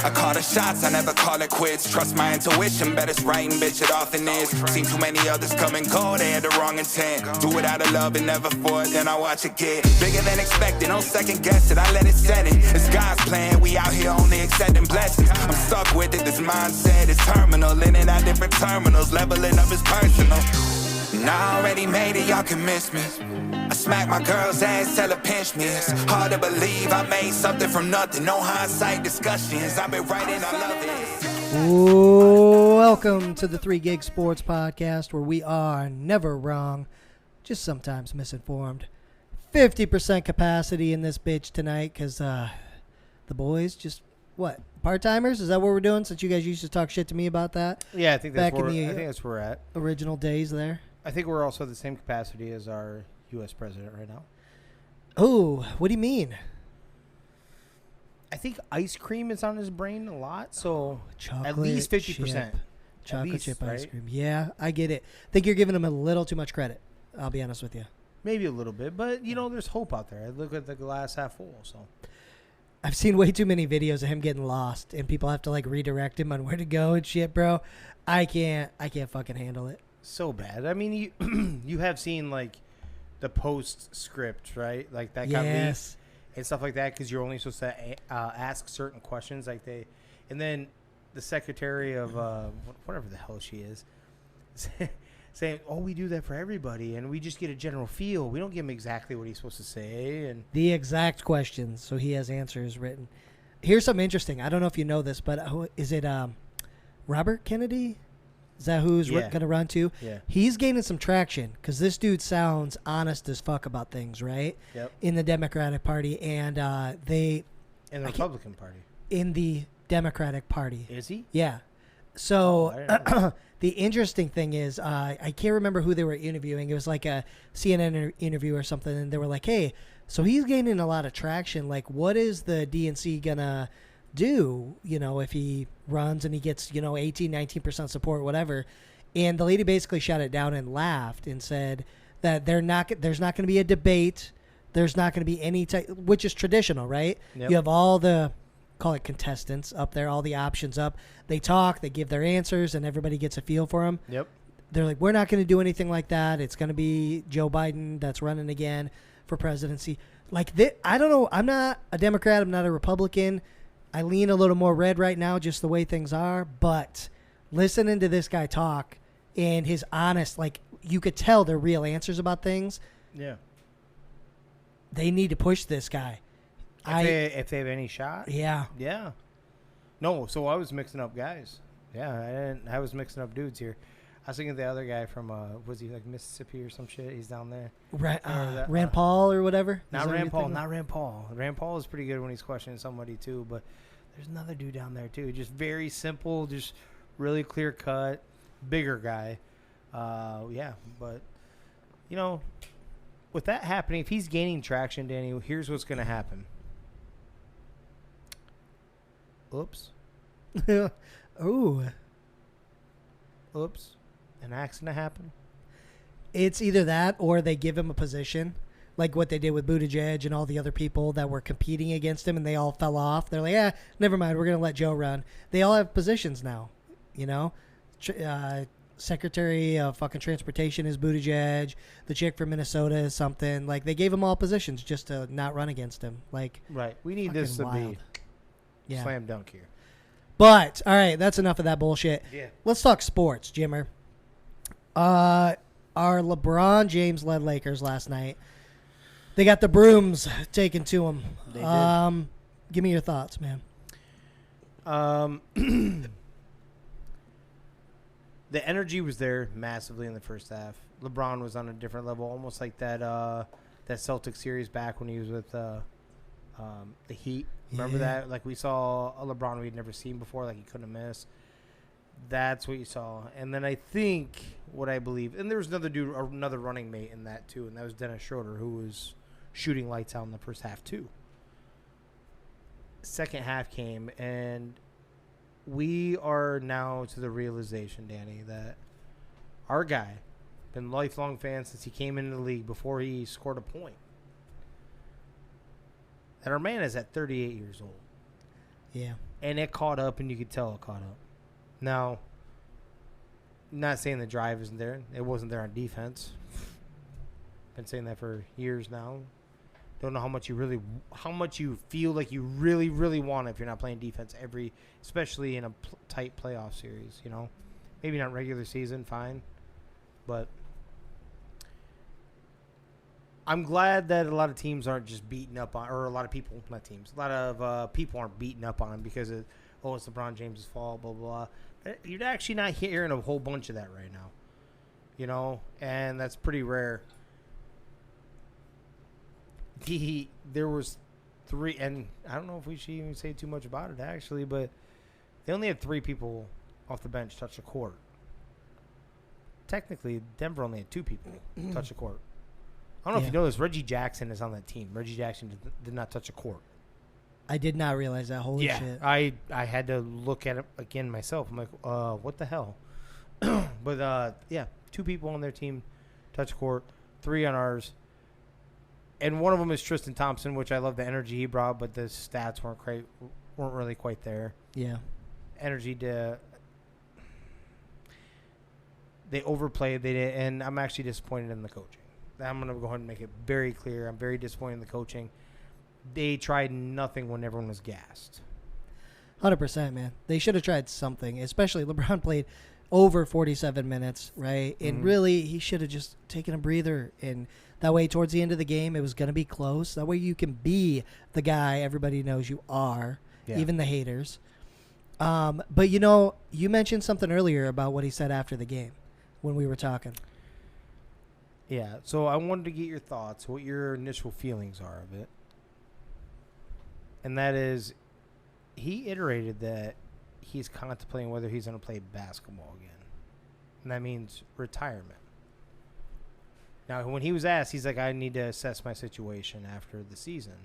I call the shots, I never call it quits. Trust my intuition, bet it's right and bitch, it often is. Seen too many others come and go, they had the wrong intent. Do it out of love and never for it, then I watch it get bigger than expected. No second guess it, I let it set in. It's God's plan, we out here only accepting blessings. I'm stuck with it, this mindset is terminal. In and out different terminals, leveling up is personal. And I already made it, y'all can miss me. I smack my girl's ass, tell her pinch me. It's hard to believe I made something from nothing. No hindsight discussions, I've been writing, I love it. Welcome to the 3 Gig Sports Podcast, where we are never wrong, just sometimes misinformed. 50% capacity in this bitch tonight because the boys just, part-timers? Is that what we're doing since you guys used to talk shit to me about that? Yeah, I think that's Back where in the I think that's where we're at. Original days there. I think we're also the same capacity as our U.S. president right now. Oh, what do you mean? I think ice cream is on his brain a lot, so Chocolate at least 50%. chip. Chocolate least, chip ice right? cream. Yeah, I get it. I think you're giving him a little too much credit. I'll be honest with you. Maybe a little bit, but, there's hope out there. I look at the glass half full, so. I've seen way too many videos of him getting lost, and people have to, redirect him on where to go and shit, bro. I can't fucking handle it. So bad. I mean, you have seen, the postscript, right? Like, that got leaked and stuff like that because you're only supposed to ask certain questions. And then the secretary of whatever the hell she is saying, we do that for everybody, and we just get a general feel. We don't give him exactly what he's supposed to say. And the exact questions, so he has answers written. Here's something interesting. I don't know if you know this, but is it Robert Kennedy? Is that who's going to run too? Yeah. He's gaining some traction because this dude sounds honest as fuck about things, right? Yep. In the Democratic Party, and in the Republican Party. In the Democratic Party. Is he? Yeah. So the interesting thing is, I can't remember who they were interviewing. It was like a CNN interview or something, and they were like, hey, so he's gaining a lot of traction. Like, what is the DNC going to do, if he runs and he gets, 18, 19% support, whatever. And the lady basically shut it down and laughed and said that there's not going to be a debate. There's not going to be any type, which is traditional, right? Yep. You have all the, call it contestants up there, all the options up. They talk, they give their answers, and everybody gets a feel for them. Yep. They're like, we're not going to do anything like that. It's going to be Joe Biden that's running again for presidency. I don't know. I'm not a Democrat. I'm not a Republican. I lean a little more red right now, just the way things are. But listening to this guy talk and his honest, you could tell they're real answers about things. Yeah. They need to push this guy. If they have any shot? Yeah. Yeah. No, so I was mixing up guys. Yeah, I was mixing up dudes here. I was thinking the other guy from, was he Mississippi or some shit? He's down there. Rand Paul or whatever? Not Rand Paul. Rand Paul is pretty good when he's questioning somebody too, but there's another dude down there too. Just very simple, just really clear cut, bigger guy. Yeah, but, with that happening, if he's gaining traction, Danny, here's what's going to happen. Oops. Ooh. Oops. An accident happened? It's either that or they give him a position, like what they did with Buttigieg and all the other people that were competing against him, and they all fell off. They're like, never mind, we're going to let Joe run. They all have positions now, Secretary of fucking Transportation is Buttigieg. The chick from Minnesota is something. They gave him all positions just to not run against him. Right. We need this to be slam dunk here. But, all right, that's enough of that bullshit. Yeah. Let's talk sports, Jimmer. Our LeBron James-led Lakers last night, they got the brooms taken to them. They did. Give me your thoughts, man. The energy was there massively in the first half. LeBron was on a different level, almost like that Celtics series back when he was with the Heat. Remember that? We saw a LeBron we'd never seen before, he couldn't miss. That's what you saw. And then I think what I believe, and there was another running mate in that too, and that was Dennis Schroeder, who was shooting lights out in the first half too. Second half came, and we are now to the realization, Danny, that our guy, been a lifelong fan since he came into the league before he scored a point, that our man is at 38 years old. Yeah. And it caught up, and you could tell it caught up. Now, not saying the drive isn't there. It wasn't there on defense. Been saying that for years now. Don't know how much you feel like you really, really want it if you're not playing defense especially in a tight playoff series, Maybe not regular season, fine. But I'm glad that a lot of teams aren't just beating up on, or a lot of people, not teams, a lot of people aren't beating up on him because it's LeBron James' fault, blah, blah, blah. You're actually not hearing a whole bunch of that right now, and that's pretty rare. There was 3, and I don't know if we should even say too much about it, actually, but they only had 3 people off the bench touch the court. Technically, Denver only had 2 people touch the court. I don't know if you know this. Reggie Jackson is on that team. Reggie Jackson did not touch a court. I did not realize that. Holy shit. I had to look at it again myself. I'm like, what the hell? But, 2 people on their team touch court, 3 on ours. And one of them is Tristan Thompson, which I love the energy he brought, but the stats weren't really quite there. Yeah. Energy they overplayed. They did, and I'm actually disappointed in the coaching. I'm going to go ahead and make it very clear. I'm very disappointed in the coaching. They tried nothing when everyone was gassed. 100%, man. They should have tried something, especially LeBron played over 47 minutes, right? And really, he should have just taken a breather. And that way, towards the end of the game, it was going to be close. That way, you can be the guy everybody knows you are, even the haters. But, you mentioned something earlier about what he said after the game when we were talking. Yeah, so I wanted to get your thoughts, what your initial feelings are of it. And that is, he iterated that he's contemplating whether he's going to play basketball again. And that means retirement. Now, when he was asked, he's like, I need to assess my situation after the season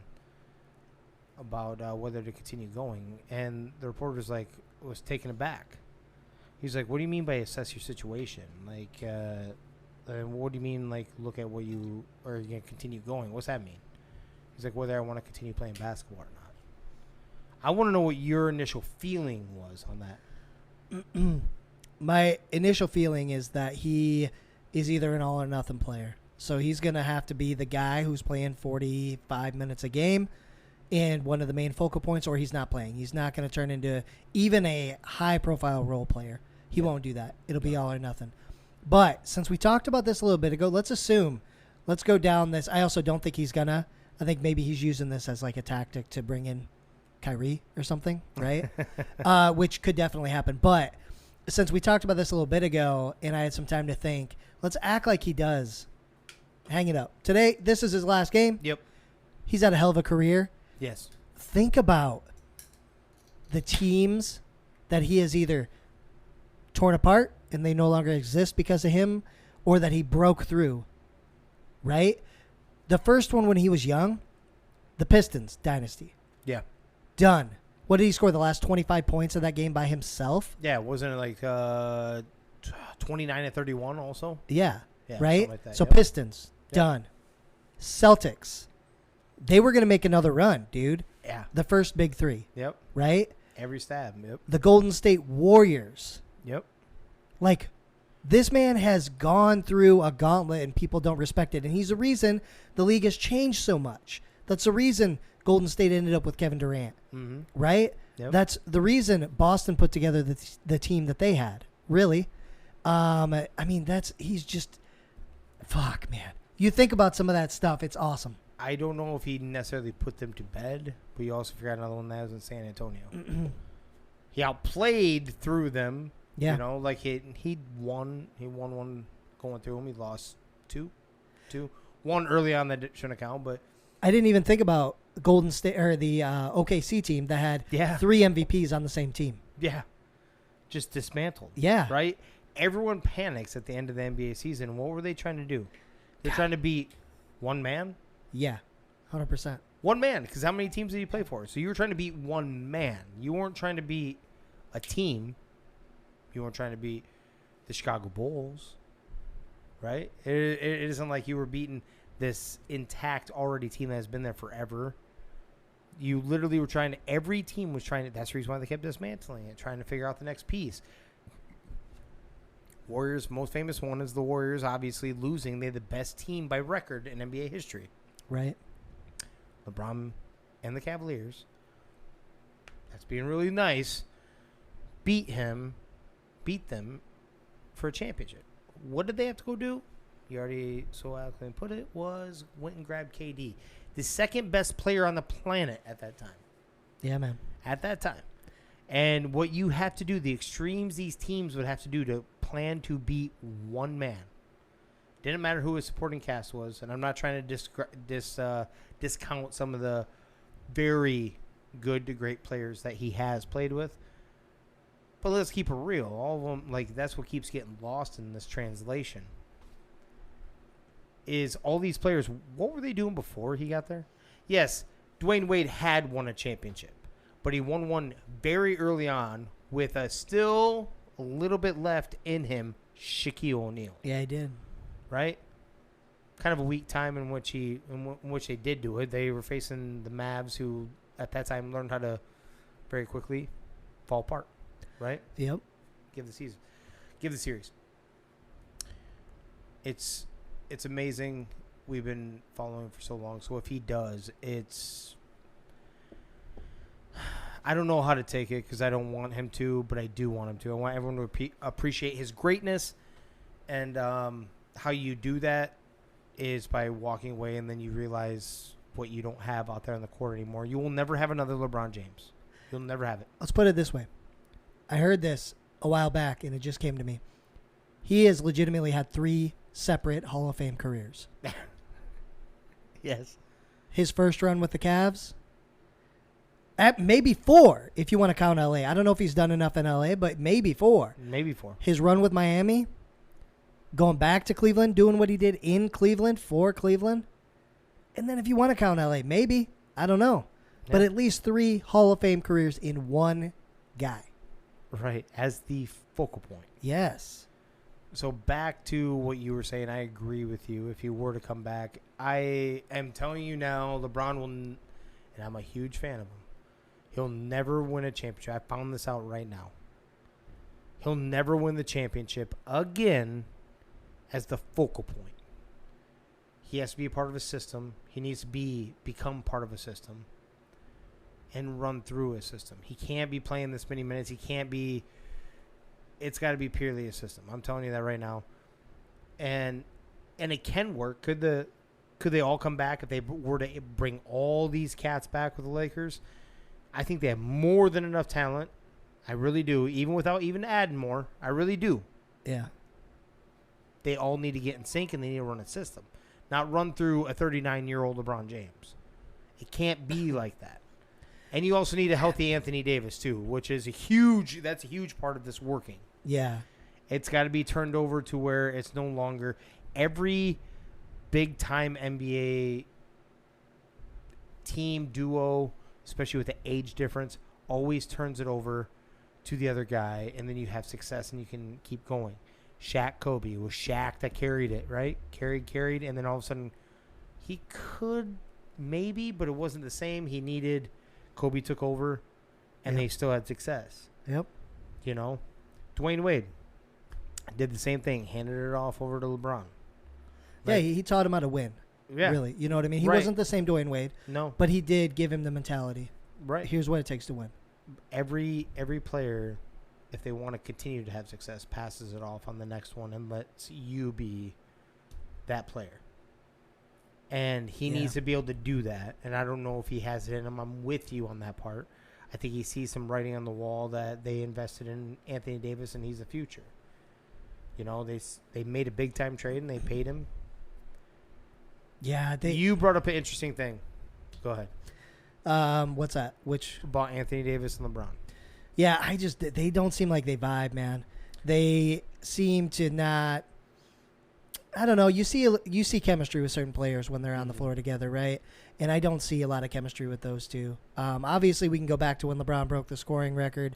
about whether to continue going. And the reporter was taken aback. He's like, what do you mean by assess your situation? What do you mean, look at what you are going to continue going? What's that mean? He's like, whether I want to continue playing basketball or not. I want to know what your initial feeling was on that. My initial feeling is that he is either an all or nothing player. So he's going to have to be the guy who's playing 45 minutes a game and one of the main focal points, or he's not playing. He's not going to turn into even a high-profile role player. He won't do that. It'll be all or nothing. But since we talked about this a little bit ago, let's go down this. I also don't think he's going to. I think maybe he's using this as a tactic to bring in Kyrie or something, right? Which could definitely happen. But since we talked about this a little bit ago and I had some time to think, let's act like he does. Hang it up. Today, this is his last game. Yep. He's had a hell of a career. Yes. Think about the teams that he has either torn apart and they no longer exist because of him, or that he broke through, right? The first one when he was young, the Pistons dynasty. Yeah. Done. What did he score the last 25 points of that game by himself? Yeah, wasn't it 29 and 31 also? Yeah, Yeah, right? like that, So yep. Pistons, done. Celtics, they were going to make another run, dude. Yeah. The first big 3. Yep. Right? Every stab. Yep. The Golden State Warriors. Yep. This man has gone through a gauntlet and people don't respect it. And he's the reason the league has changed so much. That's the reason Golden State ended up with Kevin Durant. Mm-hmm. Right? Yep. That's the reason Boston put together the team that they had. Really? He's just, fuck, man. You think about some of that stuff, it's awesome. I don't know if he necessarily put them to bed, but you also forgot another one that was in San Antonio. He outplayed through them. Yeah. He won one going through him. He lost two. One early on that shouldn't count, but I didn't even think about Golden State or the OKC team that had 3 MVPs on the same team. Yeah. Just dismantled. Yeah. Right? Everyone panics at the end of the NBA season. What were they trying to do? They're trying to beat one man? Yeah. 100%. One man, because how many teams did he play for? So you were trying to beat one man. You weren't trying to beat a team. You weren't trying to beat the Chicago Bulls, right? It isn't like you were beating this intact already team that has been there forever. You literally were trying to, every team was trying to, that's the reason why they kept dismantling it, trying to figure out the next piece. Warriors, most famous one is the Warriors, obviously losing. They're the best team by record in NBA history. Right. LeBron and the Cavaliers, that's being really nice, beat them for a championship. What did they have to go do? You already so eloquently put it, went and grabbed KD. The second best player on the planet at that time. Yeah, man. At that time. And what you have to do, the extremes these teams would have to do to plan to beat one man. Didn't matter who his supporting cast was. And I'm not trying to discount some of the very good to great players that he has played with. But let's keep it real. All of them, like, that's what keeps getting lost in this translation. Is all these players, what were they doing before he got there? Yes, Dwayne Wade had won a championship, but he won one very early on with still a little bit left in him, Shaquille O'Neal. Yeah, he did. Right? Kind of a weak time in which they did do it. They were facing the Mavs, who at that time learned how to very quickly fall apart. Right? Yep. Give the series. It's amazing. We've been following for so long. So if he does, I don't know how to take it because I don't want him to, but I do want him to. I want everyone to appreciate his greatness. And how you do that is by walking away, and then you realize what you don't have out there on the court anymore. You will never have another LeBron James. You'll never have it. Let's put it this way. I heard this a while back, and it just came to me. He has legitimately had 3 separate Hall of Fame careers. Yes. His first run with the Cavs. Maybe 4, if you want to count LA. I don't know if he's done enough in LA, but maybe 4. Maybe 4. His run with Miami. Going back to Cleveland, doing what he did in Cleveland for Cleveland. And then if you want to count LA, maybe. I don't know. Yeah. But at least 3 Hall of Fame careers in one guy. Right. As the focal point. Yes. So back to what you were saying, I agree with you. If he were to come back, I am telling you now, LeBron will, and I'm a huge fan of him, he'll never win a championship. I found this out right now. He'll never win the championship again as the focal point. He has to be a part of a system. He needs to become part of a system and run through a system. He can't be playing this many minutes. He can't be... It's got to be purely a system. I'm telling you that right now. And it can work. Could they all come back if they were to bring all these cats back with the Lakers? I think they have more than enough talent. I really do. Even without even adding more. I really do. Yeah. They all need to get in sync, and they need to run a system. Not run through a 39-year-old LeBron James. It can't be like that. And you also need a healthy Anthony Davis, too, which is a huge part of this working. Yeah. It's got to be turned over to where it's no longer every big-time NBA team, duo, especially with the age difference, always turns it over to the other guy, and then you have success and you can keep going. Shaq, Kobe. It was Shaq that carried it, right? Carried, and then all of a sudden he could maybe, but it wasn't the same. He needed... Kobe took over, and they still had success. Yep. You know? Dwayne Wade did the same thing, handed it off over to LeBron. Yeah, he taught him how to win. Yeah. Really. You know what I mean? He wasn't the same Dwayne Wade. No. But he did give him the mentality. Right. Here's what it takes to win. Every player, if they want to continue to have success, passes it off on the next one and lets you be that player. And he needs to be able to do that. And I don't know if he has it in him. I'm with you on that part. I think he sees some writing on the wall that they invested in Anthony Davis, and he's the future. You know, they made a big-time trade, and they paid him. Yeah. You brought up an interesting thing. Go ahead. What's that? Which? About Anthony Davis and LeBron. Yeah, they don't seem like they vibe, man. They seem to not... I don't know. You see chemistry with certain players when they're on the floor together, right? And I don't see a lot of chemistry with those two. Obviously, we can go back to when LeBron broke the scoring record.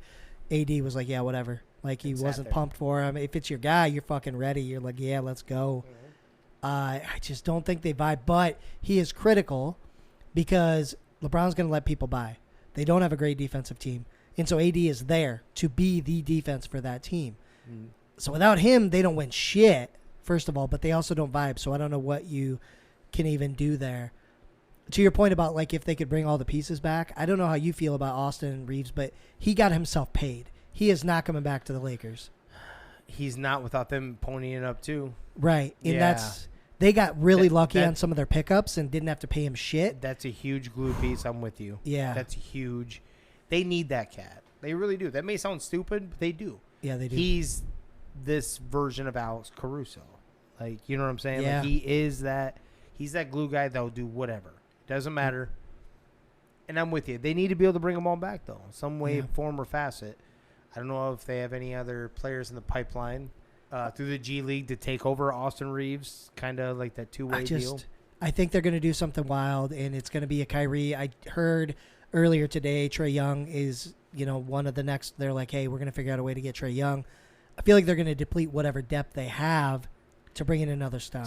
AD was like, yeah, whatever. Like, he wasn't pumped for him. If it's your guy, you're fucking ready. You're like, yeah, let's go. I just don't think they vibe. But he is critical because LeBron's going to let people by. They don't have a great defensive team. And so AD is there to be the defense for that team. So without him, they don't win shit, first of all, but they also don't vibe. So I don't know what you can even do there. To your point about, like, if they could bring all the pieces back, I don't know how you feel about Austin and Reeves, but he got himself paid. He is not coming back to the Lakers. He's not without them ponying up, too. Right. And Yeah. they got really lucky on some of their pickups and didn't have to pay him shit. That's a huge glue piece. I'm with you. Yeah. That's huge. They need that cat. They really do. That may sound stupid, but they do. Yeah, they do. He's this version of Alex Caruso. Like, you know what I'm saying? Yeah. Like, he's that glue guy that'll do whatever. Doesn't matter. And I'm with you. They need to be able to bring them all back, though, some way, form, or facet. I don't know if they have any other players in the pipeline through the G League to take over Austin Reeves, kind of like that two-way deal. I think they're going to do something wild, and it's going to be a Kyrie. I heard earlier today Trae Young is, one of the next. They're like, hey, we're going to figure out a way to get Trae Young. I feel like they're going to deplete whatever depth they have to bring in another star.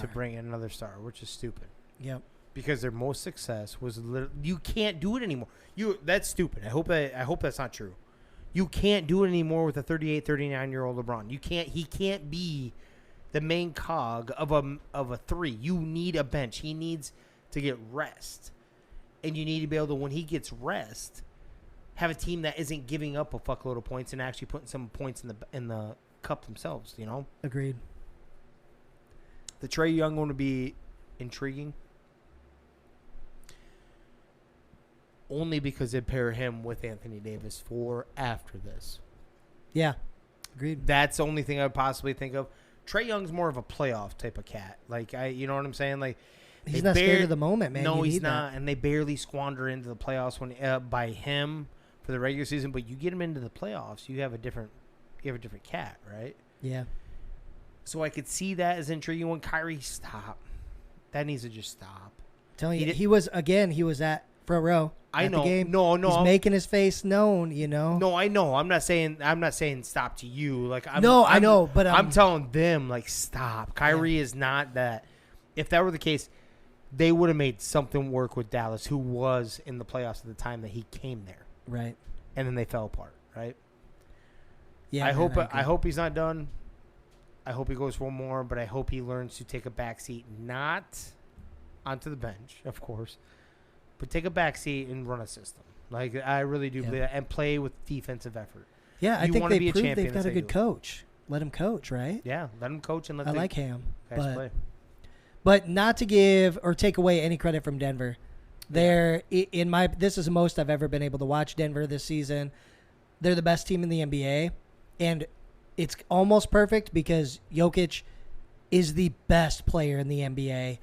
Which is stupid. Yep. Because their most success was you can't do it anymore. That's stupid. I hope that's not true. You can't do it anymore with a 38, 39-year-old LeBron. He can't be the main cog of a three. You need a bench. He needs to get rest. And you need to be able to, when he gets rest, have a team that isn't giving up a fuckload of points and actually putting some points in the cup themselves, Agreed. The Trae Young one to be intriguing. Only because they pair him with Anthony Davis for after this. Yeah, agreed. That's the only thing I would possibly think of. Trae Young's more of a playoff type of cat. Like, you know what I'm saying? Like, he's not scared of the moment, man. No, he's not. And they barely squander into the playoffs by him for the regular season. But you get him into the playoffs, you have a different cat, right? Yeah. So I could see that as intriguing. When Kyrie stop, that needs to just stop. I'm telling you, he was at front row. I know. The game. No, he's making his face known. No, I know. I'm not saying stop to you. Like, I know, but I'm telling them, like, stop. Kyrie is not that. If that were the case, they would have made something work with Dallas, who was in the playoffs at the time that he came there. Right. And then they fell apart. Right. Yeah. I hope he's not done. I hope he goes for one more, but I hope he learns to take a back seat, not onto the bench, of course. But take a back seat and run a system. Like, I really do believe that. And play with defensive effort. Yeah, I think they proved they've got a good coach. Let him coach, right? Yeah, let him coach and let I like him. Guys play. But not to give or take away any credit from Denver. This is the most I've ever been able to watch Denver this season. They're the best team in the NBA. And it's almost perfect because Jokic is the best player in the NBA.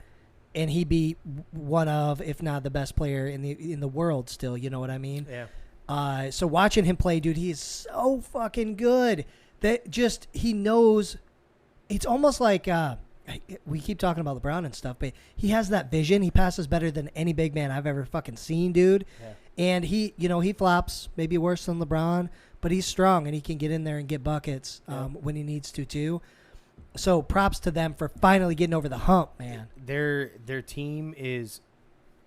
And he be one of, if not the best player in the world still, you know what I mean? Yeah. So watching him play, dude, he is so fucking good. He knows. It's almost like we keep talking about LeBron and stuff, but he has that vision. He passes better than any big man I've ever fucking seen, dude. Yeah. And he flops, maybe worse than LeBron, but he's strong and he can get in there and get buckets when he needs to too. So props to them for finally getting over the hump, man. Their team is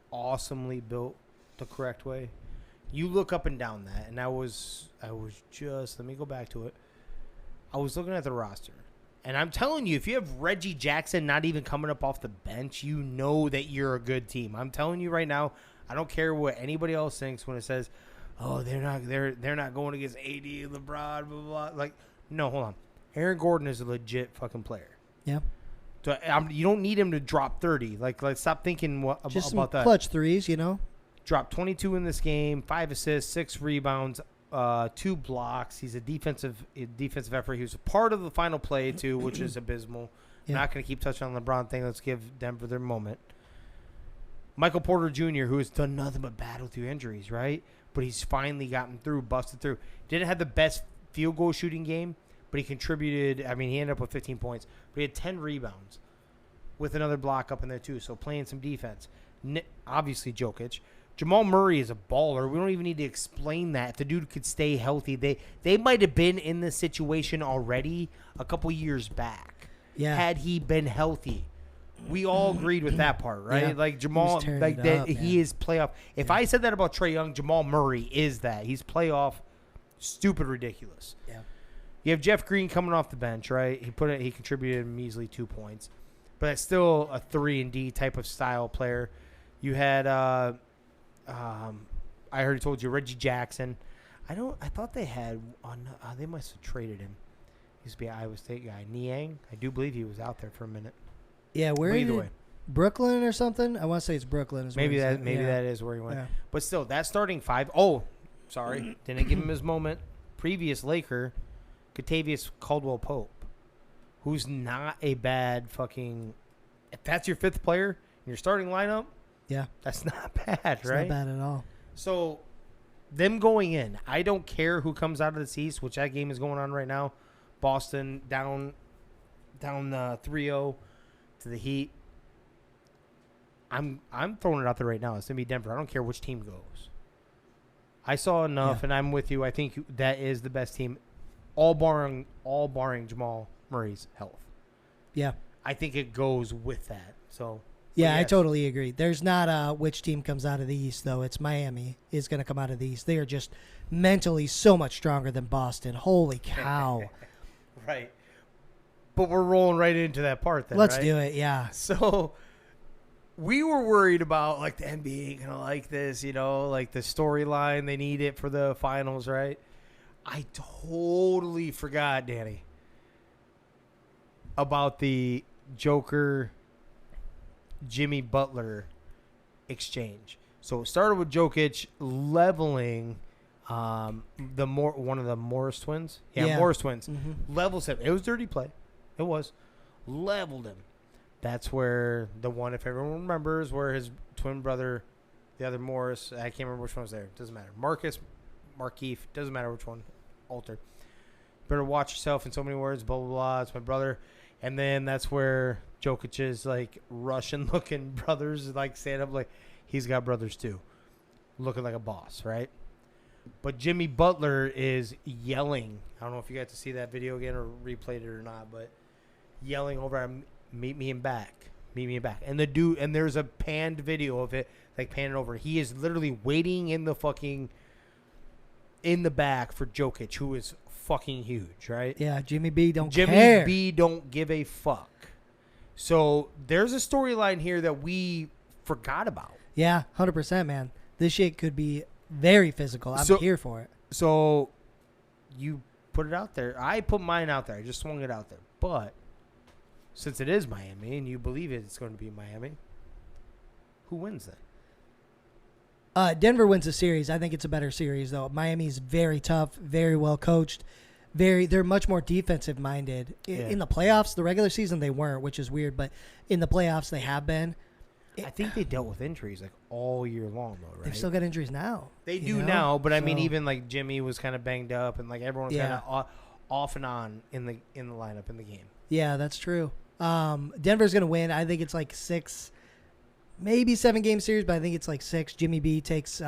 awesomely built the correct way. You look up and down that, and I was just, let me go back to it. I was looking at the roster, and I'm telling you, if you have Reggie Jackson not even coming up off the bench, you know that you're a good team. I'm telling you right now, I don't care what anybody else thinks when it says, oh, they're not going against AD, LeBron, blah, blah, blah. Like, no, hold on. Aaron Gordon is a legit fucking player. Yeah. So, you don't need him to drop 30. Like, stop thinking just about some that. Clutch threes, Dropped 22 in this game, 5 assists, 6 rebounds, 2 blocks. He's a defensive effort. He was a part of the final play, too, which is abysmal. Yeah. Not going to keep touching on the LeBron thing. Let's give Denver their moment. Michael Porter Jr., who has done nothing but battle through injuries, right? But he's finally gotten through, busted through. Didn't have the best field goal shooting game, but he contributed. I mean, he ended up with 15 points. But he had 10 rebounds with another block up in there, too. So playing some defense. Obviously, Jokic. Jamal Murray is a baller. We don't even need to explain that. If the dude could stay healthy, they might have been in this situation already a couple years back. Yeah. Had he been healthy. We all agreed with that part, right? Yeah. Like Jamal, He was like tearing it that, up, he man. is playoff. If I said that about Trae Young, Jamal Murray is that. He's playoff, stupid, ridiculous. Yeah. You have Jeff Green coming off the bench, right? He contributed a measly 2 points, but it's still a 3-and-D type of style player. You had, I already told you Reggie Jackson. I thought they had on. They must have traded him. He used to be an Iowa State guy, Niang. I do believe he was out there for a minute. Yeah, where But are either you? way. Brooklyn or something? I want to say it's Brooklyn. Maybe where that he's at. that is where he went. Yeah. But still, that starting five. Oh, sorry, didn't give him his moment. Previous Laker, Kentavious Caldwell-Pope, who's not a bad fucking. If that's your fifth player in your starting lineup, Yeah. that's not bad, It's right? not bad at all. So, them going in, I don't care who comes out of the East, which that game is going on right now. Boston down 3-0 to the Heat. I'm throwing it out there right now. It's gonna be Denver. I don't care which team goes. I saw enough, and I'm with you. I think that is the best team, all barring Jamal Murray's health. Yeah. I think it goes with that. So Yeah, I yes. totally agree. There's not which team comes out of the East, though. It's Miami is going to come out of the East. They are just mentally so much stronger than Boston. Holy cow. Right. But we're rolling right into that part then. Let's right? do it, yeah. So we were worried about like the NBA ain't gonna like this, like the storyline. They need it for the finals, right? I totally forgot, Danny, about the Joker Jimmy Butler exchange. So it started with Jokic leveling one of the Morris twins. Yeah. Morris twins. Mm-hmm. Levels him. It was dirty play. It was. Leveled him. That's where the one, if everyone remembers, where his twin brother, the other Morris, I can't remember which one was there. Doesn't matter. Markeith, doesn't matter which one. Alter. Better watch yourself in so many words, blah, blah, blah. It's my brother. And then that's where Jokic's like Russian-looking brothers like stand up like he's got brothers too, looking like a boss, right? But Jimmy Butler is yelling. I don't know if you got to see that video again or replayed it or not, but yelling over at him, meet me in back. And the dude, and there's a panned video of it, like panning over. He is literally waiting in the back for Jokic, who is fucking huge, right? Yeah, Jimmy B don't Jimmy care. B don't give a fuck. So there's a storyline here that we forgot about. Yeah, 100%, man. This shit could be very physical. I'm here for it. So you put it out there. I put mine out there. I just swung it out there. But since it is Miami and you believe it's going to be Miami, who wins then? Denver wins the series. I think it's a better series, though. Miami's very tough, very well coached. They're much more defensive minded. In the playoffs, the regular season they weren't, which is weird, but in the playoffs they have been. I think they dealt with injuries like all year long, though, right? They've still got injuries now. They do now, but I mean, even like Jimmy was kind of banged up, and like everyone's kind of off and on in the lineup in the game. Yeah, that's true. Denver's gonna win. I think it's like 6, maybe 7 game series, but I think it's like 6. Jimmy B takes.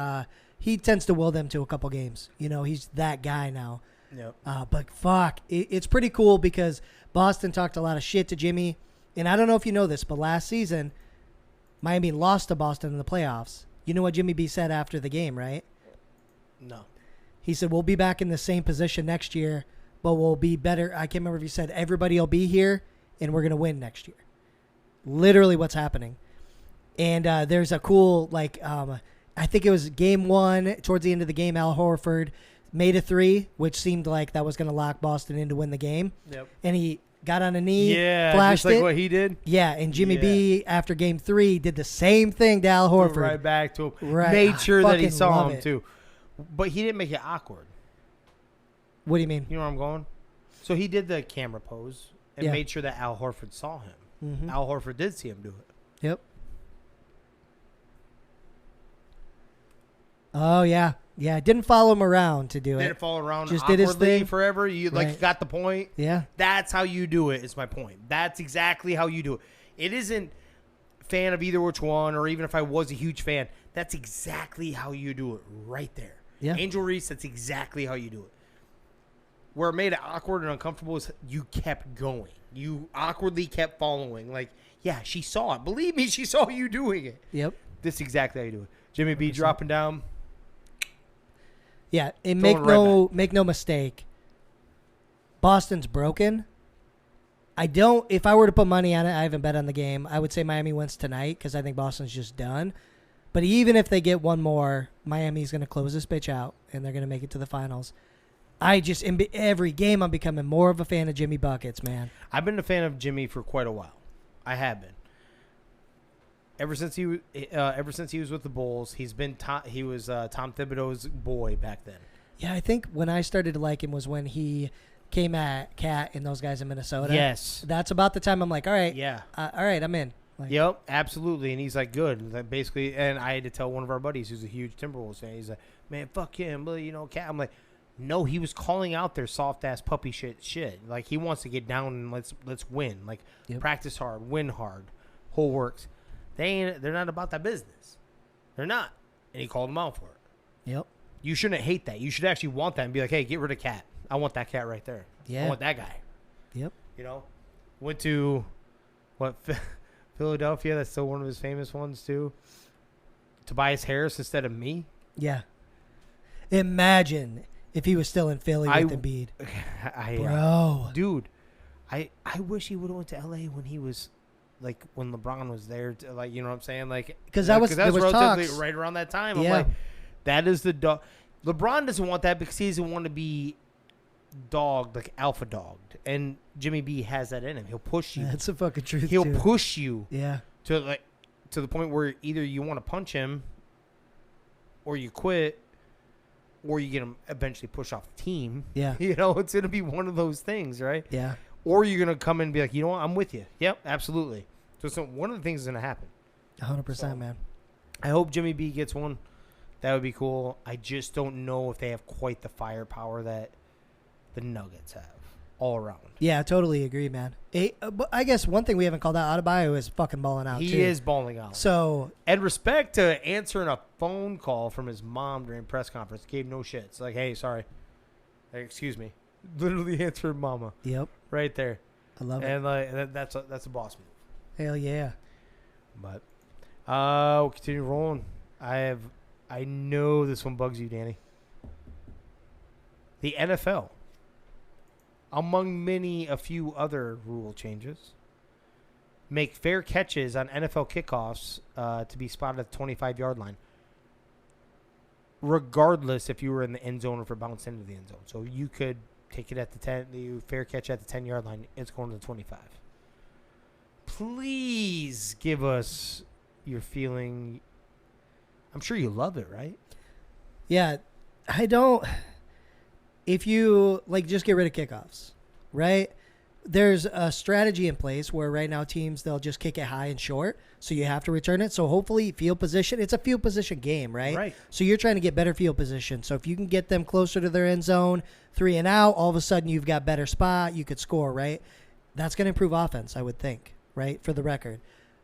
He tends to will them to a couple games. He's that guy now. Yep. But fuck, it's pretty cool because Boston talked a lot of shit to Jimmy, and I don't know if you know this, but last season, Miami lost to Boston in the playoffs. You know what Jimmy B said after the game, right? No. He said, we'll be back in the same position next year, but we'll be better. I can't remember if he said everybody will be here, and we're going to win next year. Literally what's happening. And there's a cool, I think it was game 1, towards the end of the game, Al Horford made a 3, which seemed like that was going to lock Boston in to win the game. Yep. And he got on a knee, just flashed like it. what he did. Yeah, and Jimmy B, after game 3, did the same thing to Al Horford. Right back to him. Right. Made sure that he fucking saw love him, it. too. But he didn't make it awkward. What do you mean? You know where I'm going? So he did the camera pose and Yeah. made sure that Al Horford saw him. Mm-hmm. Al Horford did see him do it. Yep. Oh, yeah. Yeah, didn't follow him around to do it. Didn't fall around Just did his awkwardly thing. forever. You Right. got the point. Yeah. That's how you do it, is my point. That's exactly how you do it. It isn't fan of either which one, or even if I was a huge fan, that's exactly how you do it right there. Yeah. Angel Reese, that's exactly how you do it. Where it made it awkward and uncomfortable is you kept going. You awkwardly kept following. Like, yeah, she saw it. Believe me, she saw you doing it. Yep. This is exactly how you do it. Jimmy B 100%. Dropping down. Yeah, and make no mistake. Boston's broken. If I were to put money on it, I haven't bet on the game. I would say Miami wins tonight because I think Boston's just done. But even if they get one more, Miami's going to close this bitch out and they're going to make it to the finals. In every game, I'm becoming more of a fan of Jimmy Buckets, man. I've been a fan of Jimmy for quite a while. I have been. Ever since he was with the Bulls, he was Tom Thibodeau's boy back then. Yeah, I think when I started to like him was when he came at Cat and those guys in Minnesota. Yes, that's about the time I'm like, all right, yeah, all right, I'm in. Like, yep, absolutely. And he's like, good. Like, basically, and I had to tell one of our buddies who's a huge Timberwolves fan. He's like, man, fuck him, but Cat. I'm like, no, he was calling out their soft ass puppy shit. Like, he wants to get down and let's win. Like, practice hard, win hard, whole works. They're not about that business. They're not. And he called them out for it. Yep. You shouldn't hate that. You should actually want that and be like, hey, get rid of Cat. I want that Cat right there. Yeah. I want that guy. Yep. Went to Philadelphia. That's still one of his famous ones too. Tobias Harris instead of me. Yeah. Imagine if he was still in Philly with Embiid. Bro. Dude, I wish he would have went to LA when he was like when LeBron was there, like, you know what I'm saying? Like, because that was relatively talks. Right around that time. Yeah. I'm like, that is the dog. LeBron doesn't want that because he doesn't want to be dogged, like alpha dogged. And Jimmy B has that in him. He'll push you. That's the fucking truth. He'll push you. Yeah. To the point where either you want to punch him, or you quit, or you get him eventually pushed off the team. Yeah. It's gonna be one of those things, right? Yeah. Or you're going to come in and be like, you know what, I'm with you. Yep, absolutely. So one of the things is going to happen. 100%, man. I hope Jimmy B gets one. That would be cool. I just don't know if they have quite the firepower that the Nuggets have all around. Yeah, I totally agree, man. But I guess one thing we haven't called out, Adebayo is fucking balling out, He is balling out. So, and respect to answering a phone call from his mom during press conference. Gave no shit. It's like, hey, sorry. Hey, excuse me. Literally answered mama. Yep. Right there. I love it. And that's a boss move. Hell yeah. But we'll continue rolling. I know this one bugs you, Danny. The NFL, among a few other rule changes, make fair catches on NFL kickoffs to be spotted at the 25-yard line, regardless if you were in the end zone or if it bounced into the end zone. So you could take it at the 10, the fair catch at the 10-yard line. It's going to the 25. Please give us your feeling. I'm sure you love it, right? Yeah, I don't. If you just get rid of kickoffs, right? There's a strategy in place where right now teams, they'll just kick it high and short, so you have to return it. So hopefully field position, it's a field position game, right? Right. So you're trying to get better field position. So if you can get them closer to their end zone, 3 and out, all of a sudden you've got better spot, you could score, right? That's going to improve offense, I would think, right, for the record.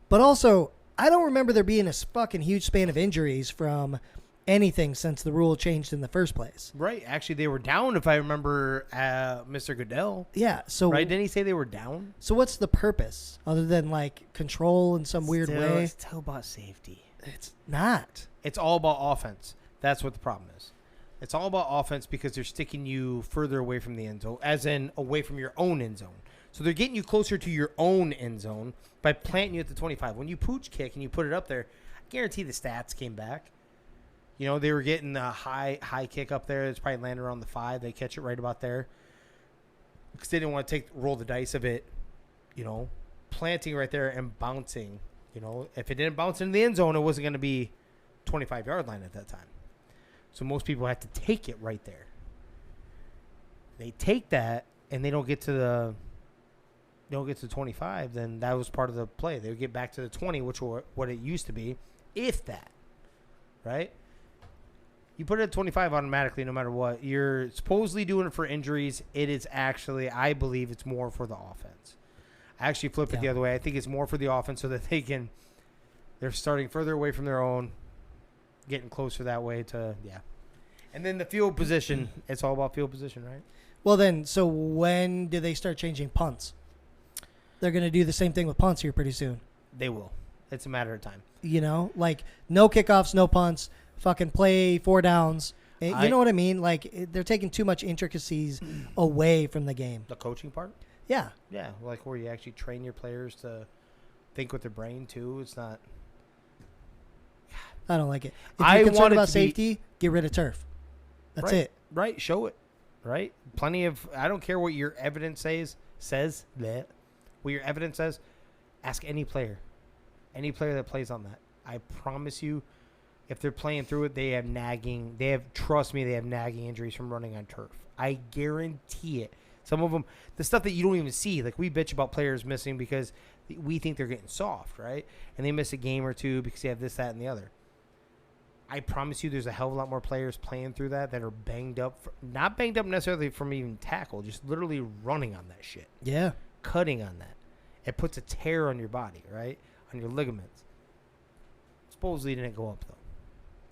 But also, I don't remember there being a fucking huge span of injuries from anything since the rule changed in the first place. Right. Actually, they were down, if I remember, Mr. Goodell. Yeah. So right? Didn't he say they were down? So what's the purpose other than control in some weird way? It's still about safety. It's not. It's all about offense. That's what the problem is. It's all about offense because they're sticking you further away from the end zone, as in away from your own end zone. So they're getting you closer to your own end zone by planting you at the 25. When you pooch kick and you put it up there, I guarantee the stats came back. They were getting a high kick up there. It's probably landed around the 5. They catch it right about there because they didn't want to roll the dice of it, planting right there and bouncing. If it didn't bounce into the end zone, it wasn't going to be 25-yard line at that time. So most people have to take it right there. They take that and they don't get to the 25, then that was part of the play. They would get back to the 20, which was what it used to be, if that, right? You put it at 25 automatically no matter what. You're supposedly doing it for injuries. It is actually, I believe it's more for the offense. I actually flip it the other way. I think it's more for the offense so that they're starting further away from their own, getting closer that way to, And then the field position, it's all about field position, right? Well, then, so when do they start changing punts? They're going to do the same thing with punts here pretty soon. They will. It's a matter of time. You know, like no kickoffs, no punts, fucking play 4 downs. You know what I mean? Like they're taking too much intricacies away from the game. The coaching part? Yeah. Yeah, like where you actually train your players to think with their brain too. It's not. I don't like it. If you're concerned about safety, get rid of turf. That's right, it. Right. Show it. Right. Plenty of. I don't care what your evidence says. That. What your evidence says. Ask any player. Any player that plays on that. I promise you, if they're playing through it, they have nagging. Trust me, they have nagging injuries from running on turf. I guarantee it. Some of them, the stuff that you don't even see, like we bitch about players missing because we think they're getting soft, right? And they miss a game or two because they have this, that, and the other. I promise you there's a hell of a lot more players playing through that are banged up. Not banged up necessarily from even tackle, just literally running on that shit. Yeah. Cutting on that. It puts a tear on your body, right? On your ligaments. Supposedly it didn't go up, though.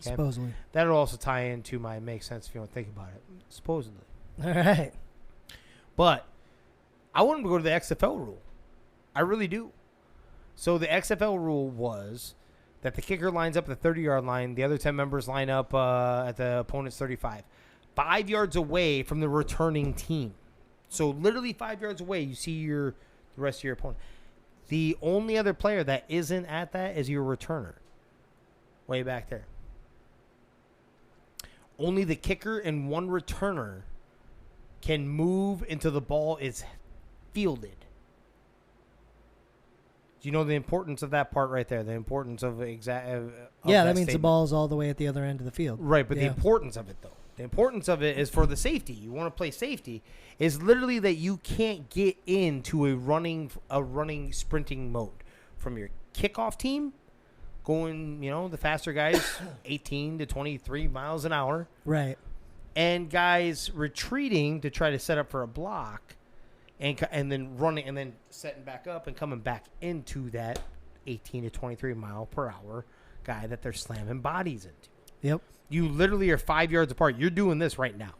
Okay? Supposedly. That'll also tie into my make sense if you want to think about it. Supposedly. All right. But I want them to go to the XFL rule. I really do. So the XFL rule was that the kicker lines up at the 30-yard line. The other 10 members line up at the opponent's 35. 5 yards away from the returning team. So literally 5 yards away, you see the rest of your opponent. The only other player that isn't at that is your returner. Way back there. Only the kicker and one returner can move until the ball is fielded. Do you know the importance of that part right there? The importance of that means statement? the ball is all the way at the other end of the field. Right, but the importance of it, though. The importance of it is for the safety. You want to play safety. Is literally that you can't get into a running, sprinting mode. From your kickoff team, going, the faster guys, 18 to 23 miles an hour. Right. And guys retreating to try to set up for a block. And then running and then setting back up and coming back into that 18 to 23 mile per hour guy that they're slamming bodies into. Yep. You literally are 5 yards apart. You're doing this right now.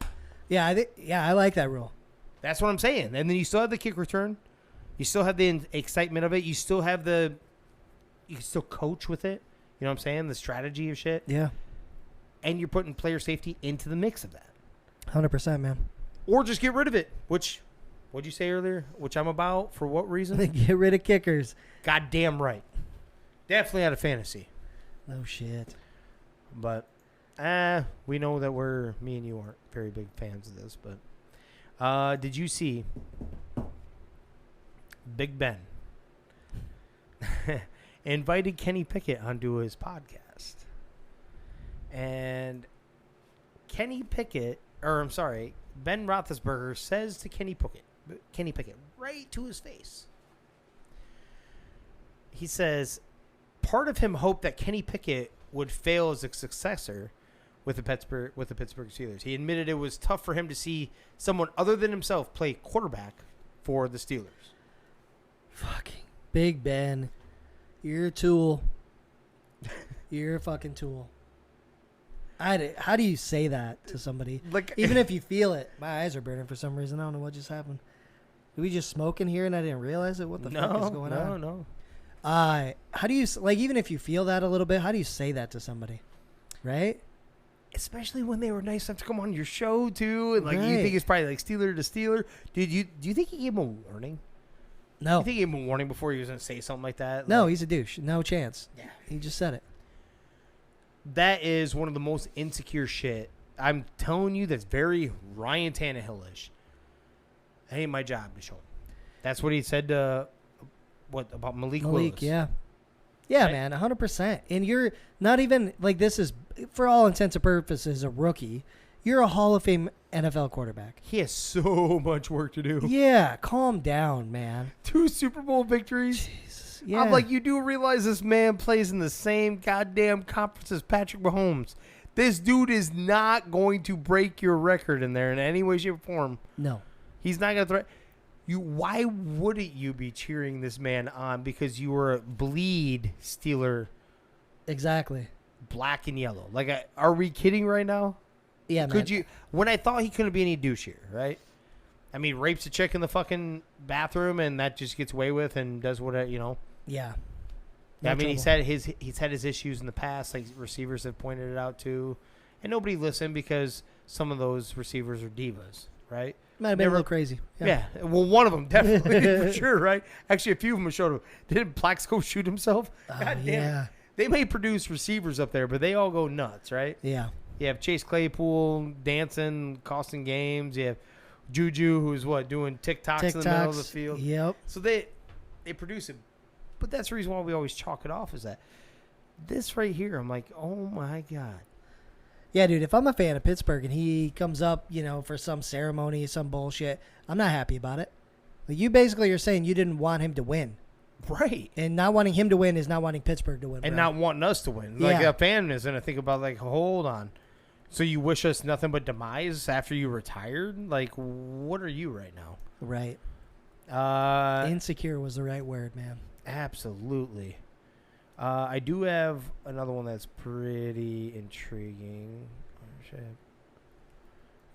Yeah, I like that rule. That's what I'm saying. And then you still have the kick return. You still have the excitement of it. You still have you can still coach with it. You know what I'm saying? The strategy of shit. Yeah. And you're putting player safety into the mix of that. 100%, man. Or just get rid of it, which... What'd you say earlier? Which I'm about? For what reason? Get rid of kickers. Goddamn right. Definitely out of fantasy. No shit. But, we know that me and you aren't very big fans of this. But, did you see Big Ben invited Kenny Pickett onto his podcast? And Ben Roethlisberger says to Kenny Pickett, right to his face. He says, part of him hoped that Kenny Pickett would fail as a successor with the Pittsburgh Steelers. He admitted it was tough for him to see someone other than himself play quarterback for the Steelers. Fucking Big Ben. You're a tool. You're a fucking tool. How do you say that to somebody? Like, even if you feel it. My eyes are burning for some reason. I don't know what just happened. Did we just smoke in here and I didn't realize it? What the fuck is going on? No. How do you, even if you feel that a little bit, how do you say that to somebody? Right? Especially when they were nice enough to come on your show, too. And, you think it's probably, Steeler to Steeler. Dude, do you think he gave him a warning? No. You think he gave him a warning before he was going to say something like that? No, he's a douche. No chance. Yeah. He just said it. That is one of the most insecure shit. I'm telling you, that's very Ryan Tannehill-ish. It ain't my job to show him. That's what he said to, about Malik Willis? Yeah. Yeah, Right? man, 100%. And you're not even, this is, for all intents and purposes, a rookie. You're a Hall of Fame NFL quarterback. He has so much work to do. Yeah, calm down, man. 2 Super Bowl victories. Jesus. Yeah. I'm like, you do realize this man plays in the same goddamn conference as Patrick Mahomes. This dude is not going to break your record in there in any way, shape, or form. No. He's not going to threat you. Why wouldn't you be cheering this man on? Because you were a bleed Steeler. Exactly. Black and yellow. Are we kidding right now? Yeah, man. Could you? When I thought he couldn't be any douchier, right? I mean, rapes a chick in the fucking bathroom, and that just gets away with and does what Yeah. I mean, trouble. he's had his issues in the past, like receivers have pointed it out too, and nobody listened because some of those receivers are divas, right? Might have been a little crazy. Yeah. Well, one of them definitely for sure, right? Actually, a few of them showed him. Didn't Plaxico shoot himself? God damn yeah. it. They may produce receivers up there, but they all go nuts, right? Yeah. You have Chase Claypool dancing, costing games. You have Juju, who's doing TikToks in the middle of the field. Yep. So they produce it. But that's the reason why we always chalk it off is that this right here, I'm like, oh my God. Yeah, dude, if I'm a fan of Pittsburgh and he comes up, for some ceremony, some bullshit, I'm not happy about it. Like, you basically are saying you didn't want him to win. Right. And not wanting him to win is not wanting Pittsburgh to win. And bro. not wanting us to win. Like, Yeah. a fan is going to think about, like, hold on. So you wish us nothing but demise after you retired? Like, what are you right now? Right. Insecure was the right word, man. Absolutely. I do have another one that's pretty intriguing.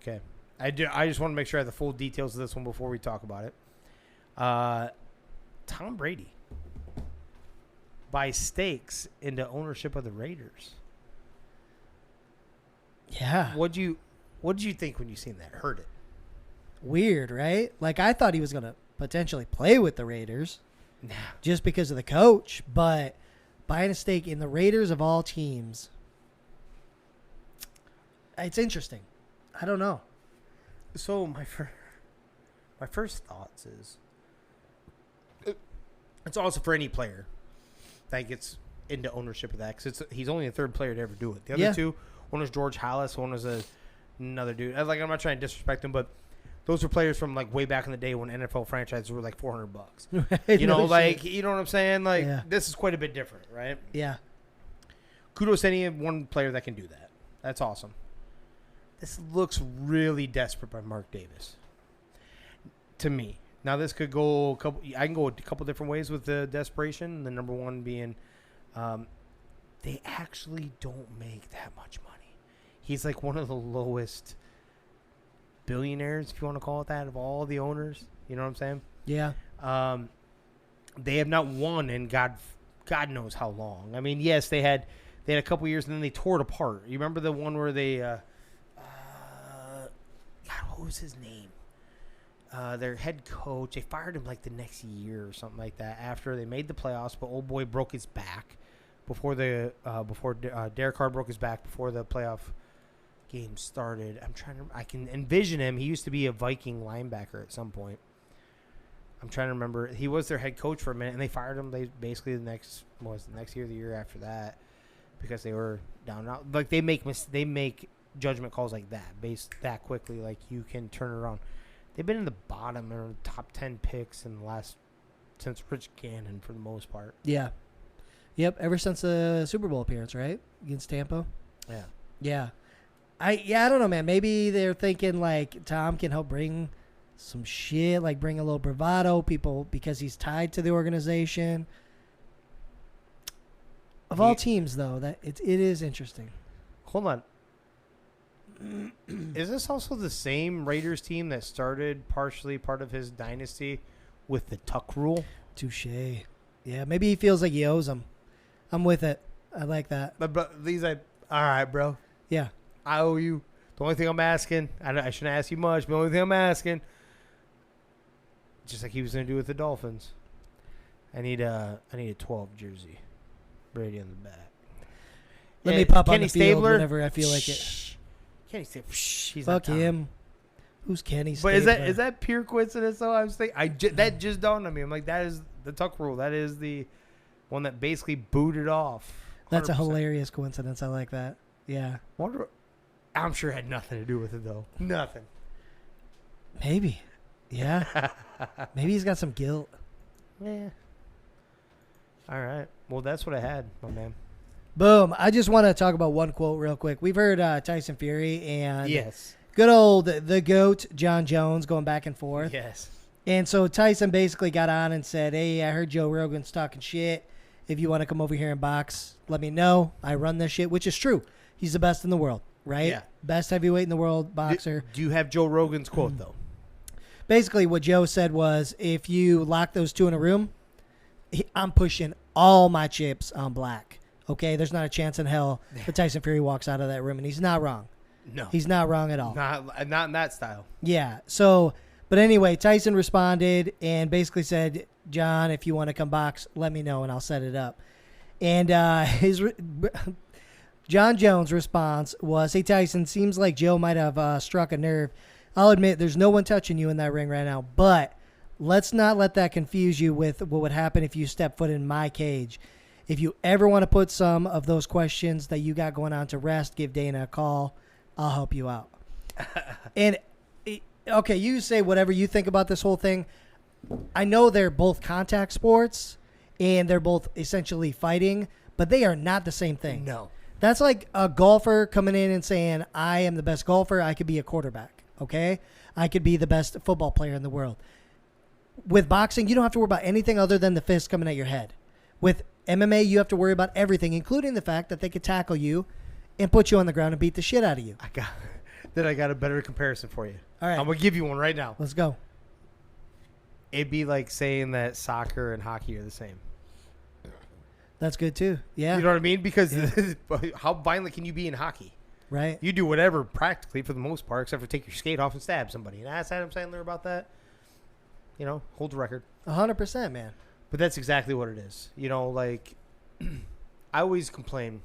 Okay. I just want to make sure I have the full details of this one before we talk about it. Tom Brady buys stakes into ownership of the Raiders. Yeah. What'd you think when you seen that? Heard it? Weird, right? Like, I thought he was going to potentially play with the Raiders Nah. just because of the coach, but buying a stake in the Raiders of all teams, it's interesting. I don't know. So my first thoughts is it's also for any player that gets into ownership of that because he's only the third player to ever do it. The other two, one was George Halas, one was another dude. I'm not trying to disrespect him, but those were players from like way back in the day when NFL franchises were like $400. Right? You know, No like shit. you know what I'm saying? Like Yeah. this is quite a bit different, right? Yeah. Kudos to any one player that can do that. That's awesome. This looks really desperate by Mark Davis. To me. Now this could go I can go a couple different ways with the desperation. The number one being they actually don't make that much money. He's like one of the lowest billionaires, if you want to call it that, of all the owners. You know what I'm saying? Yeah. They have not won in God knows how long. I mean, yes, they had a couple years and then they tore it apart. You remember the one where they God, what was his name? Their head coach, they fired him like the next year or something like that after they made the playoffs, but old boy broke his back before Derek Carr broke his back before the playoff game started. I can envision him. He used to be a Viking linebacker at some point. I'm trying to remember. He was their head coach for a minute, and they fired him. They basically the next year, the year after that, because they were down and out. Like they make judgment calls like that, based that quickly. Like you can turn it around. They've been in the bottom or top 10 picks since Rich Gannon for the most part. Yeah. Yep. Ever since the Super Bowl appearance, right? Against Tampa. Yeah. Yeah. I don't know, man. Maybe they're thinking like Tom can help bring some shit, like bring a little bravado, people, because he's tied to the organization. Of all teams, though, that it is interesting. Hold on. Is this also the same Raiders team that started partially part of his dynasty with the tuck rule? Touche. Yeah, maybe he feels like he owes them. I'm with it. I like that. But all right, bro. Yeah. I owe you. The only thing I'm asking, I shouldn't ask you much, but the only thing I'm asking, just like he was going to do with the Dolphins, I need a 12 jersey. Brady on the back. Let me pop Kenny on the field Stabler, whenever I feel like it. Kenny Stabler. He's Fuck not him. Who's Kenny But Stabler? is that pure coincidence? Though I was thinking, that just dawned on me. I'm like, that is the tuck rule. That is the one that basically booted off. 100%. That's a hilarious coincidence. I like that. Yeah. I'm sure it had nothing to do with it though. Nothing. Maybe. Yeah. Maybe he's got some guilt. Yeah. All right. Well, that's what I had, my man. Boom. I just want to talk about one quote real quick. We've heard Tyson Fury and Yes. good old the GOAT, John Jones, going back and forth. Yes. And so Tyson basically got on and said, hey, I heard Joe Rogan's talking shit. If you want to come over here and box, let me know. I run this shit, which is true. He's the best in the world, right? Yeah. Best heavyweight in the world, boxer. Do you have Joe Rogan's quote, though? basically what Joe said was, if you lock those two in a room, I'm pushing all my chips on black. Okay, there's not a chance in hell that Tyson Fury walks out of that room, and he's not wrong. No, he's not wrong at all. Not in that style. Yeah. So, but anyway, Tyson responded and basically said, "John, if you want to come box, let me know and I'll set it up." And John Jones' response was, "Hey Tyson, seems like Joe might have struck a nerve. I'll admit there's no one touching you in that ring right now, but let's not let that confuse you with what would happen if you step foot in my cage. If you ever want to put some of those questions that you got going on to rest, give Dana a call. I'll help you out." And, okay, you say whatever you think about this whole thing. I know they're both contact sports, and they're both essentially fighting, but they are not the same thing. No. That's like a golfer coming in and saying, I am the best golfer. I could be a quarterback, okay? I could be the best football player in the world. With boxing, you don't have to worry about anything other than the fist coming at your head. With MMA, you have to worry about everything, including the fact that they could tackle you and put you on the ground and beat the shit out of you. I got a better comparison for you. All right. I'm going to give you one right now. Let's go. It'd be like saying that soccer and hockey are the same. That's good, too. Yeah. You know what I mean? Because how violent can you be in hockey? Right. You do whatever practically for the most part, except for take your skate off and stab somebody. And ask Adam Sandler about that. You know, hold the record. 100%, man. But that's exactly what it is. You know, like, I always complain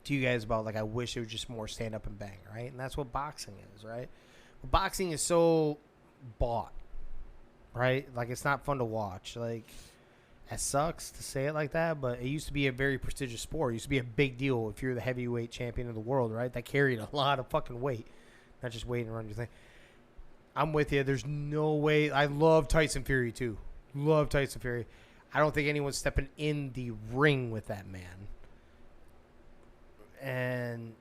to you guys about, like, I wish it was just more stand up and bang, right? And that's what boxing is, right? But boxing is so bought, right? Like, it's not fun to watch. Like, it sucks to say it like that, but it used to be a very prestigious sport. It used to be a big deal if you're the heavyweight champion of the world, right? That carried a lot of fucking weight, not just weight and run your thing. I'm with you. There's no way. I love Tyson Fury, too. Love Tyson Fury. I don't think anyone's stepping in the ring with that man and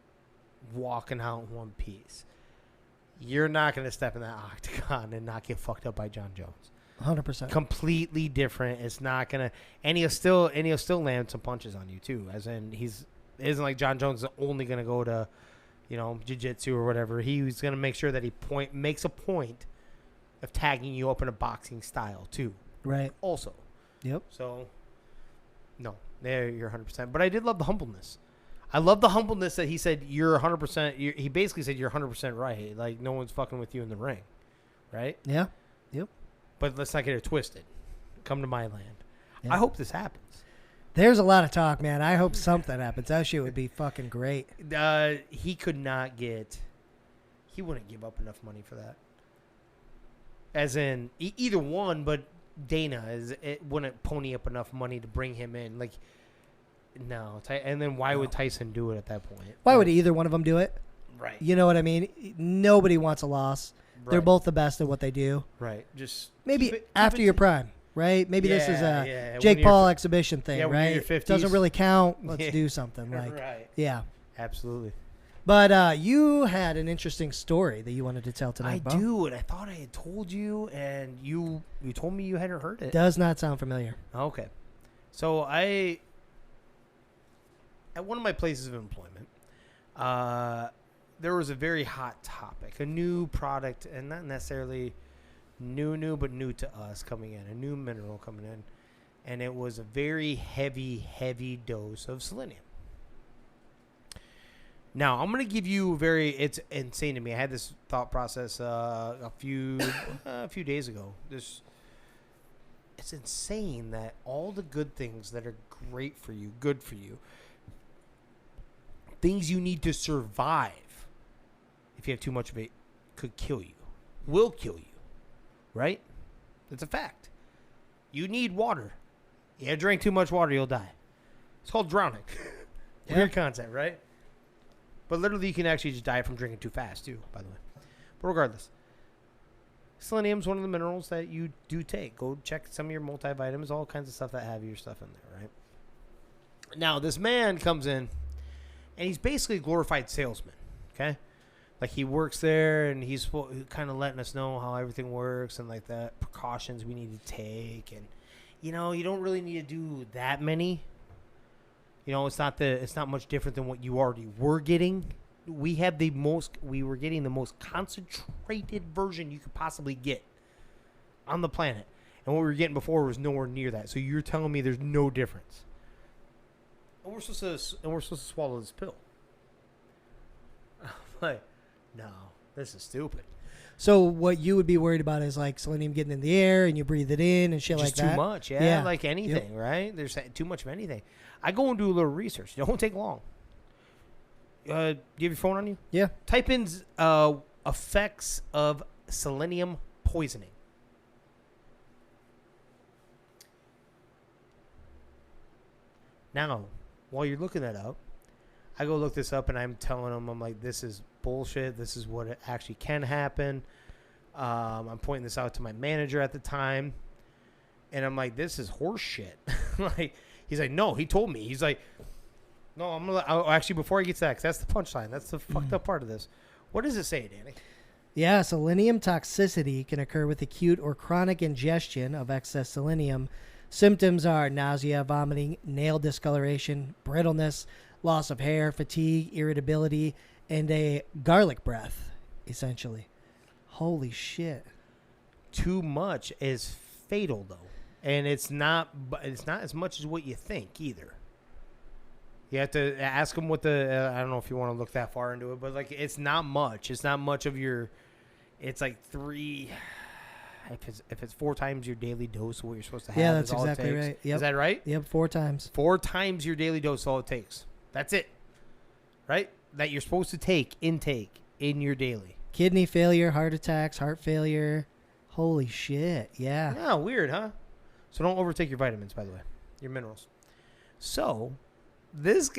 walking out in one piece. You're not going to step in that octagon and not get fucked up by John Jones. 100%. Completely different. It's not going to, and he'll still land some punches on you too. As in, it isn't like John Jones is only going to go to, you know, jiu-jitsu or whatever. He's going to make sure that he makes a point of tagging you up in a boxing style too. Right. Also. Yep. So, no, there you're 100%. But I did love the humbleness. I love the humbleness that he said you're 100%. He basically said you're 100% right. Like, no one's fucking with you in the ring, right? Yeah. Yep. But let's not get it twisted. Come to my land. Yeah. I hope this happens. There's a lot of talk, man. I hope something happens. That shit would be fucking great. He could not get. He wouldn't give up enough money for that. As in, either one, but Dana wouldn't pony up enough money to bring him in. Like, no. And then why would Tyson do it at that point? Why would either one of them do it? Right. You know what I mean? Nobody wants a loss. Right. They're both the best at what they do. Right. Just maybe keep after it your prime, right? Maybe this is a yeah. Jake Paul exhibition thing, when you're right? in your 50s. Doesn't really count. Let's Yeah. do something. Like, right. yeah. Absolutely. But you had an interesting story that you wanted to tell tonight, I Bo. do, and I thought I had told you, and you told me you hadn't heard it. Does not sound familiar. Okay. So at one of my places of employment, there was a very hot topic, a new product, and not necessarily new, but new to us coming in, a new mineral coming in, and it was a very heavy dose of selenium. Now, I'm going to give you it's insane to me. I had this thought process a few days ago. It's insane that all the good things that are great for you, good for you, things you need to survive, if you have too much of it, could kill you, will kill you, right? That's a fact. You need water. You drink too much water, you'll die. It's called drowning. Yeah. Weird concept, right? But literally, you can actually just die from drinking too fast, too, by the way. But regardless, selenium is one of the minerals that you do take. Go check some of your multivitamins, all kinds of stuff that have your stuff in there, right? Now, this man comes in, and he's basically a glorified salesman, okay? Like, he works there, and he's kind of letting us know how everything works and, like, the precautions we need to take. And, you know, you don't really need to do that many. You know, it's not much different than what you already were getting, we were getting the most concentrated version you could possibly get on the planet. And what we were getting before was nowhere near that. So you're telling me there's no difference. And we're supposed to swallow this pill. I'm like, no, this is stupid. So what you would be worried about is like selenium getting in the air and you breathe it in and shit like that. Too much, yeah. Like anything, right? There's too much of anything. I go and do a little research. It don't take long. Do you have your phone on you? Yeah. Type in effects of selenium poisoning. Now, while you're looking that up, I go look this up and I'm telling them, I'm like, this is bullshit. This is what actually can happen. I'm pointing this out to my manager at the time. And I'm like, this is horse shit. Like, he's like, no, he told me. He's like, no, actually, before I get to that, 'cause that's the punchline. That's the fucked up part of this. What does it say, Danny? Yeah, selenium toxicity can occur with acute or chronic ingestion of excess selenium. Symptoms are nausea, vomiting, nail discoloration, brittleness, loss of hair, fatigue, irritability, and a garlic breath, essentially. Holy shit. Too much is fatal, though. And it's not as much as what you think, either. You have to ask them what I don't know if you want to look that far into it, but like it's not much. It's not much of your, it's like 3, if it's 4 times your daily dose of what you're supposed to have. Yeah, that's exactly right. Yep. Is that right? Yep, 4 times. 4 times your daily dose is all it takes. That's it. Right? That you're supposed to intake in your daily. Kidney failure, heart attacks, heart failure. Holy shit. Yeah. Yeah, weird, huh? So don't overtake your vitamins, by the way. Your minerals. So, this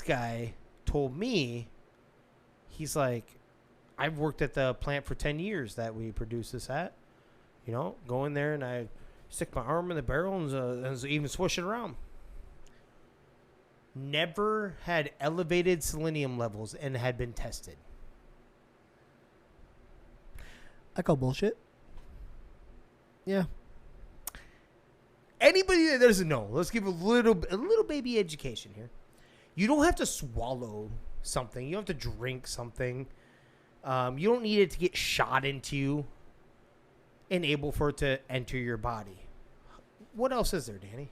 guy told me, he's like, I've worked at the plant for 10 years that we produce this at. You know, go in there and I stick my arm in the barrel and even swish it around. Never had elevated selenium levels and had been tested. I call bullshit. Yeah. Anybody that doesn't know, let's give a little baby education here. You don't have to swallow something. You don't have to drink something. You don't need it to get shot into you and able for it to enter your body. What else is there, Danny?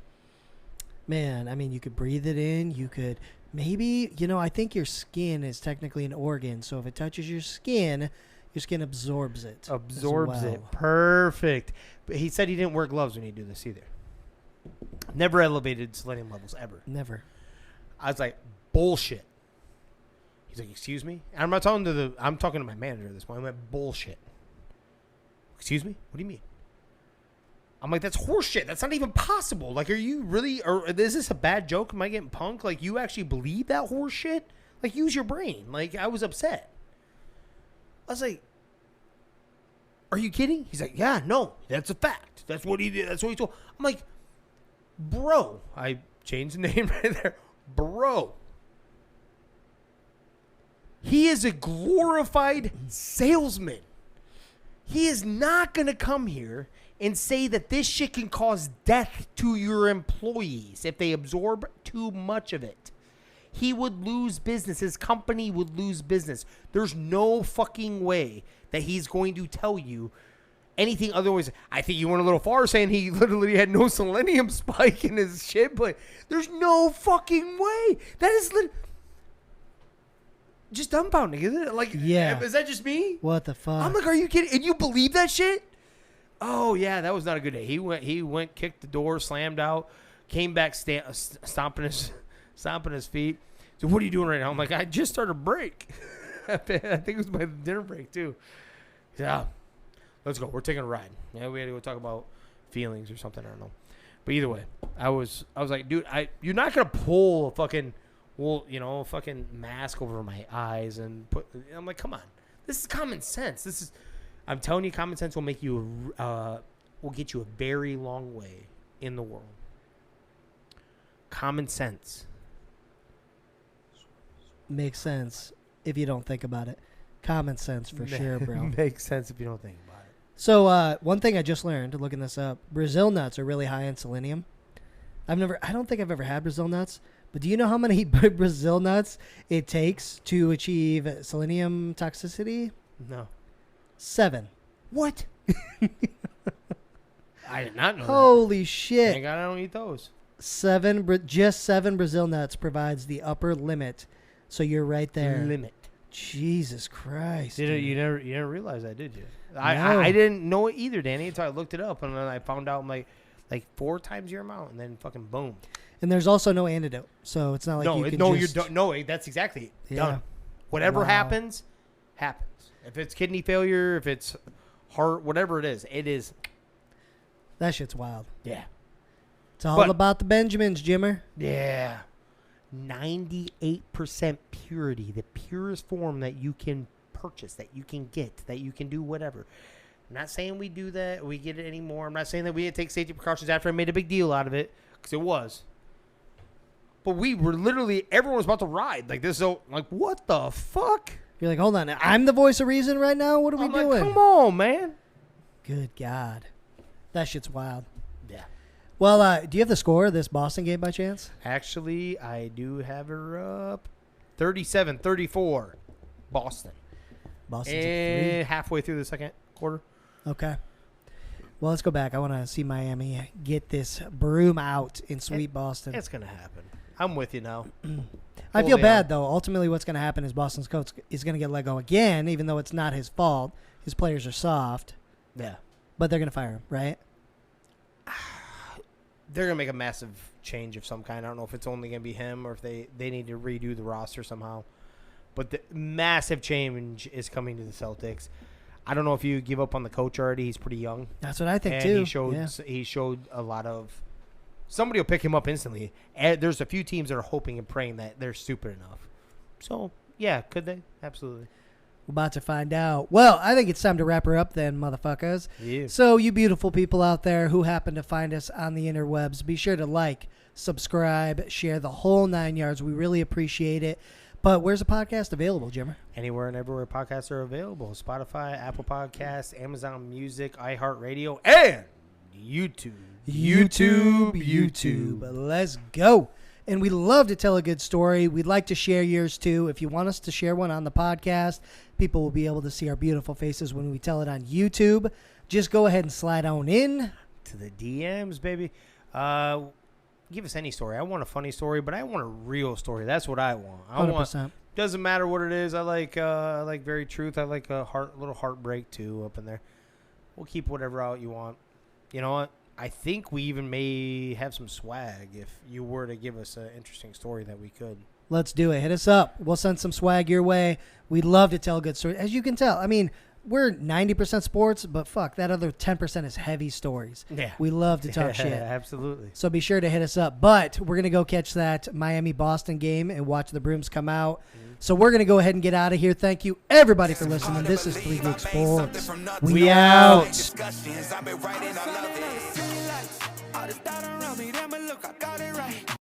Man, I mean, you could breathe it in. You could maybe, I think your skin is technically an organ. So if it touches your skin absorbs it. Absorbs it. Perfect. But he said he didn't wear gloves when he did this either. Never elevated selenium levels ever. Never. I was like, bullshit. He's like, excuse me? And I'm talking to my manager at this point. I went, bullshit. Excuse me? What do you mean? I'm like, that's horseshit. That's not even possible. Like, are you really, or is this a bad joke? Am I getting punked? Like, you actually believe that horseshit? Like, use your brain. Like, I was upset. I was like, are you kidding? He's like, yeah, no, that's a fact. That's what he did. That's what he told. I'm like, bro, I changed the name right there. Bro. He is a glorified salesman. He is not going to come here and say that this shit can cause death to your employees if they absorb too much of it. He would lose business. His company would lose business. There's no fucking way that he's going to tell you anything otherwise. I think you went a little far saying he literally had no selenium spike in his shit, but there's no fucking way. That is just dumbfounding, isn't it? Like, yeah. Is that just me? What the fuck? I'm like, are you kidding? And you believe that shit? Oh yeah, that was not a good day. He went, kicked the door, slammed out, came back, stomping his feet. So what are you doing right now? I'm like, I just started a break. I think it was my dinner break too. Yeah, let's go. We're taking a ride. Yeah, we had to go talk about feelings or something. I don't know. But either way, I was like, dude, you're not gonna pull a fucking fucking mask over my eyes and put. I'm like, come on, this is common sense. I'm telling you, common sense will make you will get you a very long way in the world. Common sense makes sense if you don't think about it. Common sense for sure, bro. Makes sense if you don't think about it. So one thing I just learned looking this up: Brazil nuts are really high in selenium. I don't think I've ever had Brazil nuts, But do you know how many Brazil nuts it takes to achieve selenium toxicity? No. 7. What? I did not know Holy that. shit. Thank God I don't eat those. 7 Brazil nuts provides the upper limit. So you're right there. Limit. Jesus Christ. You never realized that, did you? No. I didn't know it either, Danny, until I looked it up, and then I found out I'm like 4 times your amount, and then fucking boom. And there's also no antidote. So it's not like you can just... you're done. No, that's exactly it. Yeah. Done. Whatever happens, happens. If it's kidney failure, if it's heart, whatever it is. That shit's wild. Yeah. It's all about the Benjamins, Jimmer. Yeah. 98% purity, the purest form that you can purchase, that you can get, that you can do whatever. I'm not saying we do that, we get it anymore. I'm not saying that we didn't take safety precautions after I made a big deal out of it, because it was. But we were literally, everyone was about to ride like this. So, like, what the fuck? You're like, hold on. I'm the voice of reason right now? What are we doing? Come on, man. Good God. That shit's wild. Yeah. Well, do you have the score of this Boston game by chance? Actually, I do have her up 37-34, Boston. Boston's and halfway through the second quarter. Okay. Well, let's go back. I want to see Miami get this broom out in sweet Boston. It's going to happen. I'm with you now. I feel bad, though. Ultimately, what's going to happen is Boston's coach is going to get let go again, even though it's not his fault. His players are soft. Yeah. But they're going to fire him, right? They're going to make a massive change of some kind. I don't know if it's only going to be him or if they need to redo the roster somehow. But the massive change is coming to the Celtics. I don't know if you give up on the coach already. He's pretty young. That's what I think, and too. He showed a lot of – somebody will pick him up instantly. And there's a few teams that are hoping and praying that they're stupid enough. So, yeah, could they? Absolutely. We're about to find out. Well, I think it's time to wrap her up then, motherfuckers. Yeah. So, you beautiful people out there who happen to find us on the interwebs, be sure to like, subscribe, share the whole 9 yards. We really appreciate it. But where's the podcast available, Jimmer? Anywhere and everywhere podcasts are available. Spotify, Apple Podcasts, Amazon Music, iHeartRadio, and YouTube. YouTube. Let's go. And we love to tell a good story. We'd like to share yours, too. If you want us to share one on the podcast, people will be able to see our beautiful faces when we tell it on YouTube. Just go ahead and slide on in. To the DMs, baby. Give us any story. I want a funny story, but I want a real story. That's what I want. 100%. Doesn't matter what it is. I like very truth. I like a little heartbreak too up in there. We'll keep whatever out you want. You know what? I think we even may have some swag if you were to give us an interesting story that we could. Let's do it. Hit us up. We'll send some swag your way. We'd love to tell good stories. As you can tell, I mean, we're 90% sports, but fuck, that other 10% is heavy stories. Yeah. We love to talk shit. Absolutely. So be sure to hit us up. But we're going to go catch that Miami-Boston game and watch the brooms come out. So we're going to go ahead and get out of here. Thank you, everybody, for listening. This is 3 Geek Sports. We out.